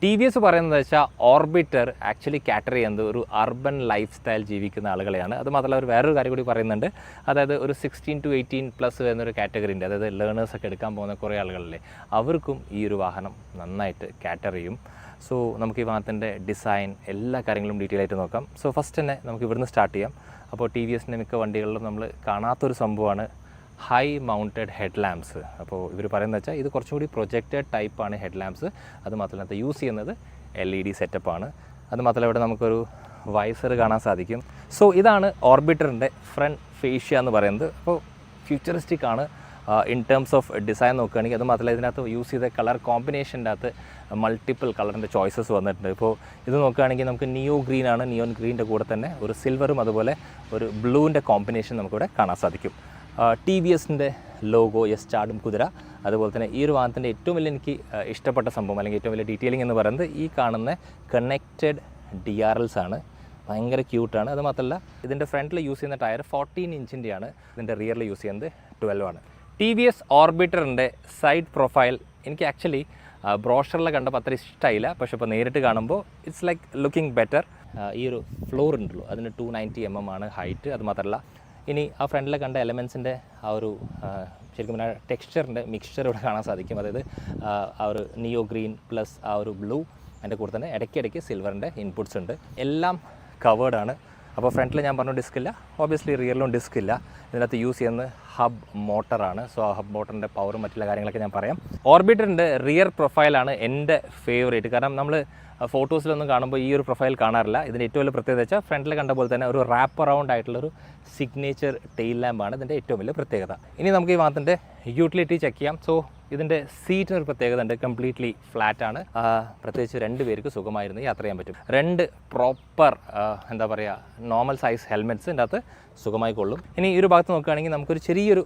T V S പറയുന്നത് വെച്ചാൽ orbiter actually കാറ്റർ ചെയ്യുന്നത് ഒരു അർബൻ ലൈഫ് സ്റ്റൈൽ ജീവിക്കുന്ന ആളുകളെയാണ്. അത് മാത്രമല്ല ഒരു വേറൊരു കാര്യം കൂടി പറയുന്നുണ്ട്. അതായത് ഒരു 16 to 18+ എന്നൊരു കാറ്റഗറി ഉണ്ട്. അതായത് ലേണേഴ്സൊക്കെ എടുക്കാൻ പോകുന്ന കുറേ ആളുകളിലെ അവർക്കും ഈ ഒരു വാഹനം നന്നായിട്ട് കാറ്റർ ചെയ്യും. സോ നമുക്ക് ഈ വാഹനത്തിൻ്റെ ഡിസൈൻ എല്ലാ കാര്യങ്ങളും ഡീറ്റെയിൽ ആയിട്ട് നോക്കാം. സോ ഫസ്റ്റ് തന്നെ നമുക്ക് ഇവിടുന്ന് സ്റ്റാർട്ട് ചെയ്യാം. അപ്പോൾ ടി വി എസിൻ്റെ മിക്ക വണ്ടികളിലും നമ്മൾ കാണാത്തൊരു സംഭവമാണ് ഹൈ മൗണ്ടഡ് ഹെഡ് ലാമ്പ്സ്. അപ്പോൾ ഇവർ പറയുന്നത് വെച്ചാൽ ഇത് കുറച്ചും കൂടി പ്രൊജക്റ്റഡ് ടൈപ്പാണ് ഹെഡ് ലാമ്പ്സ്. അത് മാത്രമല്ല അത് യൂസ് ചെയ്യുന്നത് LED സെറ്റപ്പാണ്. അത് മാത്രമല്ല ഇവിടെ നമുക്കൊരു വൈസർ കാണാൻ സാധിക്കും. സോ ഇതാണ് ഓർബിറ്ററിൻ്റെ ഫ്രണ്ട് ഫേഷ്യ എന്ന് പറയുന്നത്. അപ്പോൾ ഫ്യൂച്ചറിസ്റ്റിക് ആണ് ഇൻ ടേംസ് ഓഫ് ഡിസൈൻ നോക്കുകയാണെങ്കിൽ. അത് മാത്രമല്ല ഇതിനകത്ത് യൂസ് ചെയ്ത കളർ കോമ്പിനേഷൻ്റെ അകത്ത് മൾട്ടിപ്പിൾ കളറിൻ്റെ ചോയ്സസ് വന്നിട്ടുണ്ട്. ഇപ്പോൾ ഇത് നോക്കുകയാണെങ്കിൽ നമുക്ക് നിയോ ഗ്രീൻ ആണ്. നിയോൺ ഗ്രീൻ്റെ കൂടെ തന്നെ ഒരു സിൽവറും അതുപോലെ ഒരു ബ്ലൂവിൻ്റെ കോമ്പിനേഷൻ നമുക്കിവിടെ കാണാൻ സാധിക്കും. ടി വി എസിൻ്റെ ലോഗോ ചാടും കുതിര. അതുപോലെ തന്നെ ഈ ഒരു വാഹനത്തിൻ്റെ ഏറ്റവും വലിയ എനിക്ക് ഇഷ്ടപ്പെട്ട സംഭവം അല്ലെങ്കിൽ ഏറ്റവും വലിയ ഡീറ്റെയിലിംഗ് എന്ന് പറയുന്നത് ഈ കാണുന്ന കണക്റ്റഡ് DRLs ആണ്. ഭയങ്കര ക്യൂട്ടാണ്. അത് മാത്രമല്ല ഇതിൻ്റെ ഫ്രണ്ടിൽ യൂസ് ചെയ്യുന്ന ടയർ 14 ഇഞ്ചിൻ്റെയാണ്. ഇതിൻ്റെ റിയറിൽ യൂസ് ചെയ്യുന്നത് 12 ആണ്. ടി വി എസ് ഓർബിറ്ററിൻ്റെ സൈഡ് പ്രൊഫൈൽ എനിക്ക് ആക്ച്വലി ബ്രോഷറിൽ കണ്ടപ്പോൾ അത്ര ഇഷ്ടമായില്ല. പക്ഷേ ഇപ്പോൾ നേരിട്ട് കാണുമ്പോൾ ഇറ്റ്സ് ലൈക്ക് ലുക്കിംഗ് ബെറ്റർ. ഈ ഒരു ഫ്ലോർ ഉണ്ടല്ലോ അതിന് 290 mm ആണ് ഹൈറ്റ്. അത് മാത്രമല്ല ഇനി ആ ഫ്രണ്ടിൽ കണ്ട എലമെൻസിൻ്റെ ആ ഒരു ശരിക്കും പറഞ്ഞാൽ ടെക്സ്ചറിൻ്റെ മിക്സ്ചർ ഇവിടെ കാണാൻ സാധിക്കും. അതായത് ആ ഒരു നിയോ ഗ്രീൻ പ്ലസ് ആ ഒരു ബ്ലൂ, അതിൻ്റെ കൂടെ തന്നെ ഇടയ്ക്കിടയ്ക്ക് സിൽവറിൻ്റെ ഇൻപുട്സ് ഉണ്ട്. എല്ലാം കവേർഡാണ്. അപ്പോൾ ഫ്രണ്ടിൽ ഞാൻ പറഞ്ഞു ഡിസ്ക് ഇല്ല. ഓബിയസ്ലി റിയറിലും ഡിസ്ക് ഇല്ല. ഇതിനകത്ത് യൂസ് ചെയ്യുന്നത് ഹബ് മോട്ടറാണ്. സോ ആ ഹബ് മോട്ടറിൻ്റെ പവറും മറ്റുള്ള കാര്യങ്ങളൊക്കെ ഞാൻ പറയാം. ഓർബിറ്ററിൻ്റെ റിയർ പ്രൊഫൈലാണ് എൻ്റെ ഫേവറേറ്റ്. കാരണം നമ്മൾ ഫോട്ടോസിലൊന്നും കാണുമ്പോൾ ഈ ഒരു പ്രൊഫൈൽ കാണാറില്ല. ഇതിൻ്റെ ഏറ്റവും വലിയ പ്രത്യേകത വെച്ചാൽ ഫ്രണ്ടിൽ കണ്ട പോലെ തന്നെ ഒരു റാപ്പ് അറൗണ്ട് ആയിട്ടുള്ളൊരു സിഗ്നേച്ചർ ടെയിൽ ലാമ്പാണ് ഇതിൻ്റെ ഏറ്റവും വലിയ പ്രത്യേകത. ഇനി നമുക്ക് ഈ വാഹനത്തിൻ്റെ യൂട്ടിലിറ്റി ചെക്ക് ചെയ്യാം. സോ ഇതിൻ്റെ സീറ്റിനൊരു പ്രത്യേകത ഉണ്ട്. കംപ്ലീറ്റ്ലി ഫ്ലാറ്റാണ്. പ്രത്യേകിച്ച് 2 പേർക്ക് സുഖമായിരുന്നു യാത്ര ചെയ്യാൻ പറ്റും. 2 പ്രോപ്പർ എന്താ പറയുക നോർമൽ സൈസ് ഹെൽമെറ്റ്സ് ഇതിൻ്റെ അകത്ത് സുഖമായി കൊള്ളും. ഇനി ഈ ഒരു ഭാഗത്ത് നോക്കുകയാണെങ്കിൽ നമുക്കൊരു ചെറിയൊരു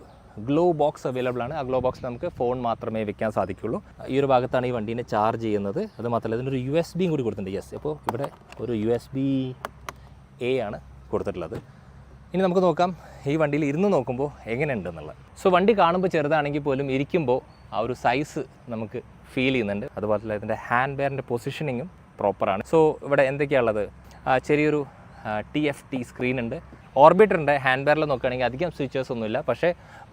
ഗ്ലോ ബോക്സ് അവൈലബിൾ ആണ്. ആ ഗ്ലോ ബോക്സിൽ നമുക്ക് ഫോൺ മാത്രമേ വെക്കാൻ സാധിക്കുള്ളൂ. ഈ ഒരു ഭാഗത്താണ് ഈ വണ്ടീനെ ചാർജ് ചെയ്യുന്നത്. അത് മാത്രമല്ല ഇതിനൊരു USB കൂടി കൊടുത്തിട്ടുണ്ട്. അപ്പോൾ ഇവിടെ ഒരു USB-A ആണ് കൊടുത്തിട്ടുള്ളത്. ഇനി നമുക്ക് നോക്കാം ഈ വണ്ടിയിൽ ഇരുന്ന് നോക്കുമ്പോൾ എങ്ങനെയുണ്ടെന്നുള്ളത്. സോ വണ്ടി കാണുമ്പോൾ ചെറുതാണെങ്കിൽ പോലും ഇരിക്കുമ്പോൾ ആ ഒരു സൈസ് നമുക്ക് ഫീൽ ചെയ്യുന്നുണ്ട്. അതുപോലെ തന്നെ ഇതിൻ്റെ ഹാൻഡ് ബെയറിൻ്റെ പൊസിഷനിങ്ങും പ്രോപ്പറാണ്. സോ ഇവിടെ എന്തൊക്കെയാണുള്ളത്? ചെറിയൊരു TFT സ്ക്രീൻ ഉണ്ട്. ഓർബിറ്ററിൻ്റെ ഹാൻഡ് ബെയറിൽ നോക്കുകയാണെങ്കിൽ അധികം സ്വിച്ചേഴ്സ് ഒന്നുമില്ല. പക്ഷേ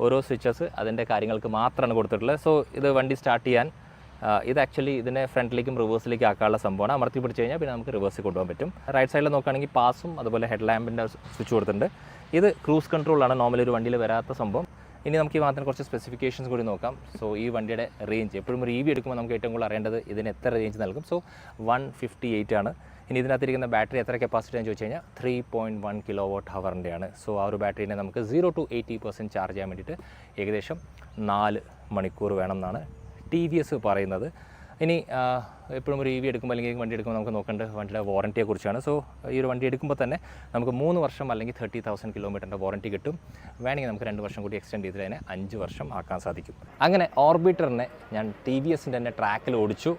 ഓരോ സ്വിച്ചേഴ്സ് അതിൻ്റെ കാര്യങ്ങൾക്ക് മാത്രമാണ് കൊടുത്തിട്ടുള്ളത്. സോ ഇത് വണ്ടി സ്റ്റാർട്ട് ചെയ്യാൻ ഇത് ആക്ച്വലി ഇതിനെ ഫ്രണ്ടിലേക്കും റിവേഴ്സിലേക്കും ആക്കാനുള്ള സംഭവമാണ്. അമർത്തി പിടിച്ച് കഴിഞ്ഞാൽ പിന്നെ നമുക്ക് റിവേഴ്സിൽ കൊണ്ടുപോകാൻ പറ്റും. റൈറ്റ് സൈഡിൽ നോക്കുകയാണെങ്കിൽ പാസും അതുപോലെ ഹെഡ് ലാമ്പിൻ്റെ സ്വിച്ച് കൊടുത്തിട്ടുണ്ട്. ഇത് ക്രൂസ് കൺട്രോളാണ്. നോർമലി ഒരു വണ്ടിയിൽ വരാത്ത സംഭവം. ഇനി നമുക്ക് ഈ വാഹനത്തിന് കുറച്ച് സ്പെസിഫിക്കേഷൻസ് കൂടി നോക്കാം. സോ ഈ വണ്ടിയുടെ റേഞ്ച് എപ്പോഴും ഒരു EV എടുക്കുമ്പോൾ നമുക്ക് ഏറ്റവും കൂടുതൽ അറിയേണ്ടത് ഇതിന് എത്ര റേഞ്ച് നൽകും. സോ 158 ആണ്. ഇനി ഇതിനകത്തിരിക്കുന്ന ബാറ്ററി എത്ര കപ്പാസിറ്റി എന്ന് ചോദിച്ചു കഴിഞ്ഞാൽ 3.1 kWh. സോ ആ ഒരു ബാറ്ററീനെ നമുക്ക് 0 to 80% ചാർജ് ചെയ്യാൻ വേണ്ടിയിട്ട് ഏകദേശം 4 മണിക്കൂർ വേണം എന്നാണ് TVS പറയുന്നത്. ഇനി എപ്പോഴും ഒരു EV എടുക്കുമ്പോൾ അല്ലെങ്കിൽ വണ്ടി എടുക്കുമ്പോൾ നമുക്ക് നോക്കേണ്ടത് വണ്ടിയുടെ വാറൻറ്റിയെക്കുറിച്ചാണ്. സോ ഈ ഒരു വണ്ടി എടുക്കുമ്പോൾ തന്നെ നമുക്ക് 3 വർഷം അല്ലെങ്കിൽ 30,000 കിലോമീറ്ററിൻ്റെ വാറൻറ്റി കിട്ടും. വേണമെങ്കിൽ നമുക്ക് 2 വർഷം കൂടി എക്സ്റ്റെൻഡ് ചെയ്തിട്ട് അതിനെ 5 വർഷം ആക്കാൻ സാധിക്കും. അങ്ങനെ ഓർബിറ്ററിനെ ഞാൻ TVSൻ്റെ തന്നെ ട്രാക്കിൽ ഓടിച്ചു.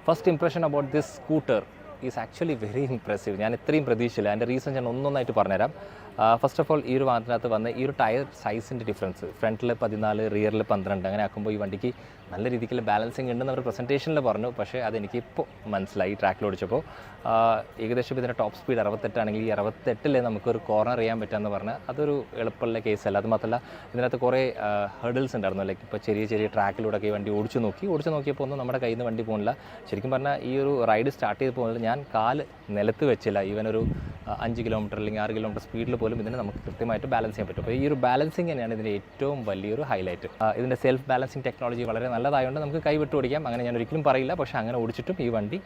First impression about this scooter is actually very impressive. ഞാൻ ഇത്രയും പ്രതീക്ഷയില്ല. അതിൻ്റെ റീസൺ ഞാൻ ഒന്നൊന്നായിട്ട് പറഞ്ഞുതരാം. ഫസ്റ്റ് ഓഫ് ഓൾ ഈ ഒരു വാഹനത്തിനകത്ത് വന്ന് ഈ ഒരു ടയർ സൈസിൻ്റെ ഡിഫറൻസ്, ഫ്രണ്ടിൽ 14 റിയറിൽ 12 അങ്ങനെ ആക്കുമ്പോൾ ഈ വണ്ടിക്ക് നല്ല രീതിക്കുള്ള ബാലൻസിങ് ഉണ്ടെന്ന് അവർ പ്രസൻറ്റേഷനിൽ പറഞ്ഞു. പക്ഷേ അതെനിക്കിപ്പോൾ മനസ്സിലായി ട്രാക്കിൽ ഓടിച്ചപ്പോൾ. ഏകദേശം ഇതിൻ്റെ ടോപ്പ് സ്പീഡ് 68 ആണെങ്കിൽ ഈ 68 നമുക്കൊരു കോർണർ ചെയ്യാൻ പറ്റുമെന്ന് പറഞ്ഞാൽ അതൊരു എളുപ്പമുള്ള കേസല്ല. അത് മാത്രമല്ല ഇതിനകത്ത് കുറേ ഹേർഡിൽസ് ഉണ്ടായിരുന്നു. ലൈക്ക് ഇപ്പോൾ ചെറിയ ട്രാക്കിലൂടെയൊക്കെ ഈ വണ്ടി ഓടിച്ചു നോക്കിയപ്പോൾ ഒന്നും നമ്മുടെ കയ്യിൽ നിന്ന് വണ്ടി പോകുന്നില്ല. ശരിക്കും പറഞ്ഞാൽ ഈ ഒരു റൈഡ് സ്റ്റാർട്ട് ചെയ്ത് പോകുന്നത് ഞാൻ കാല് നിലത്ത് വെച്ചില്ല. ഈവൻ ഒരു 5 കിലോമീറ്റർ അല്ലെങ്കിൽ 6 കിലോമീറ്റർ സ്പീഡിൽ പോലും ഇതിനെ നമുക്ക് കൃത്യമായിട്ട് ബാലൻസ് ചെയ്യാൻ പറ്റും. അപ്പോൾ ഈ ഒരു ബാലൻസിങ് തന്നെയാണ് ഇതിൻ്റെ ഏറ്റവും വലിയൊരു ഹൈലൈറ്റ്. ഇതിൻ്റെ സെൽഫ് ബാലൻസിങ് ടെക്നോളജി വളരെ നല്ലതായതുകൊണ്ട് നമുക്ക് കൈവിട്ട് ഓടിക്കാം. അങ്ങനെ ഞാൻ ഒരിക്കലും പറയില്ല. പക്ഷേ അങ്ങനെ ഓടിച്ചിട്ടും ഈ വണ്ടി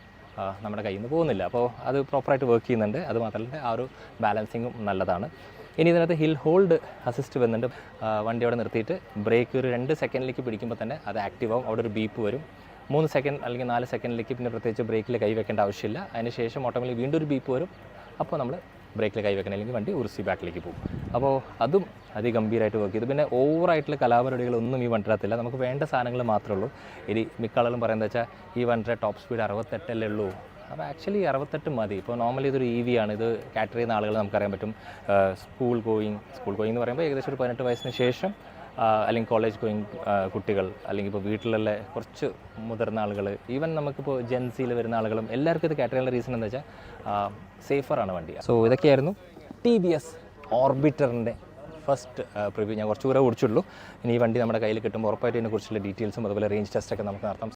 നമ്മുടെ കയ്യിൽ നിന്ന് പോകുന്നില്ല. അപ്പോൾ അത് പ്രോപ്പറായിട്ട് വർക്ക് ചെയ്യുന്നുണ്ട്. അത് മാത്രമല്ല ആ ഒരു ബാലൻസിങ്ങും നല്ലതാണ്. ഇനി ഇതിനകത്ത് ഹിൽ ഹോൾഡ് അസിസ്റ്റ് വരുന്നുണ്ട്. വണ്ടി അവിടെ നിർത്തിയിട്ട് ബ്രേക്ക് ഒരു 2 സെക്കൻഡിലേക്ക് പിടിക്കുമ്പോൾ തന്നെ അത് ആക്റ്റീവ് ആവും. അവിടെ ഒരു ബീപ്പ് വരും. 3 സെക്കൻഡ് അല്ലെങ്കിൽ 4 സെക്കൻഡിലേക്ക് പിന്നെ പ്രത്യേകിച്ച് ബ്രേക്കിൽ കൈ വെക്കേണ്ട ആവശ്യമില്ല. അതിന് ശേഷം ഓട്ടോമാറ്റിക്കലി വീണ്ടും ഒരു ബീപ്പ് വരും. അപ്പോൾ നമ്മൾ ബ്രേക്കിൽ കൈ വെക്കണം, അല്ലെങ്കിൽ വണ്ടി ഉരുസി ബാക്കിലേക്ക് പോകും. അപ്പോൾ അതും അതിഗംഭീരമായിട്ട് വർക്ക് ചെയ്തു. പിന്നെ ഓവറായിട്ടുള്ള കലാപരിപാടികളൊന്നും ഈ വണ്ടിനകത്തില്ല. നമുക്ക് വേണ്ട സാധനങ്ങൾ മാത്രമേ ഉള്ളൂ. ഇനി മിക്ക ആളുകളും പറയുന്നത് വെച്ചാൽ ഈ വണ്ടിയുടെ ടോപ്പ് സ്പീഡ് 68 ഉള്ളൂ. അപ്പോൾ ആക്ച്വലി 68 മതി. ഇപ്പോൾ നോർമലി ഇതൊരു EV ആണ്. ഇത് കാറ്റർ ചെയ്യുന്ന ആളുകൾ നമുക്കറിയാൻ പറ്റും. സ്കൂൾ ഗോയിങ് എന്ന് പറയുമ്പോൾ ഏകദേശം ഒരു 18 വയസ്സിന് ശേഷം അല്ലെങ്കിൽ കോളേജ് ഗോയിങ് കുട്ടികൾ, അല്ലെങ്കിൽ ഇപ്പോൾ വീട്ടിലുള്ള കുറച്ച് മുതിർന്ന ആളുകൾ, ഈവൻ നമുക്കിപ്പോൾ ജെൻസിയിൽ വരുന്ന ആളുകളും എല്ലാവർക്കും ഇത് കാറ്റർ ചെയ്യാനുള്ള റീസൺ എന്താ വെച്ചാൽ സേഫറാണ് വണ്ടി. സോ ഇതൊക്കെയായിരുന്നു TVS ഓർബിറ്ററിൻ്റെ ഫസ്റ്റ് പ്രിവ്യൂ. ഞാൻ കുറച്ച് കൂടെ ഓടിച്ചുള്ളൂ. ഇനി ഈ വണ്ടി നമ്മുടെ കയ്യിൽ കിട്ടുമ്പോൾ ഉറപ്പായിട്ട് ഇതിനെക്കുറിച്ചുള്ള ഡീറ്റെയിൽസും അതുപോലെ റേഞ്ച് ടെസ്റ്റൊക്കെ നമുക്ക് നടത്താം.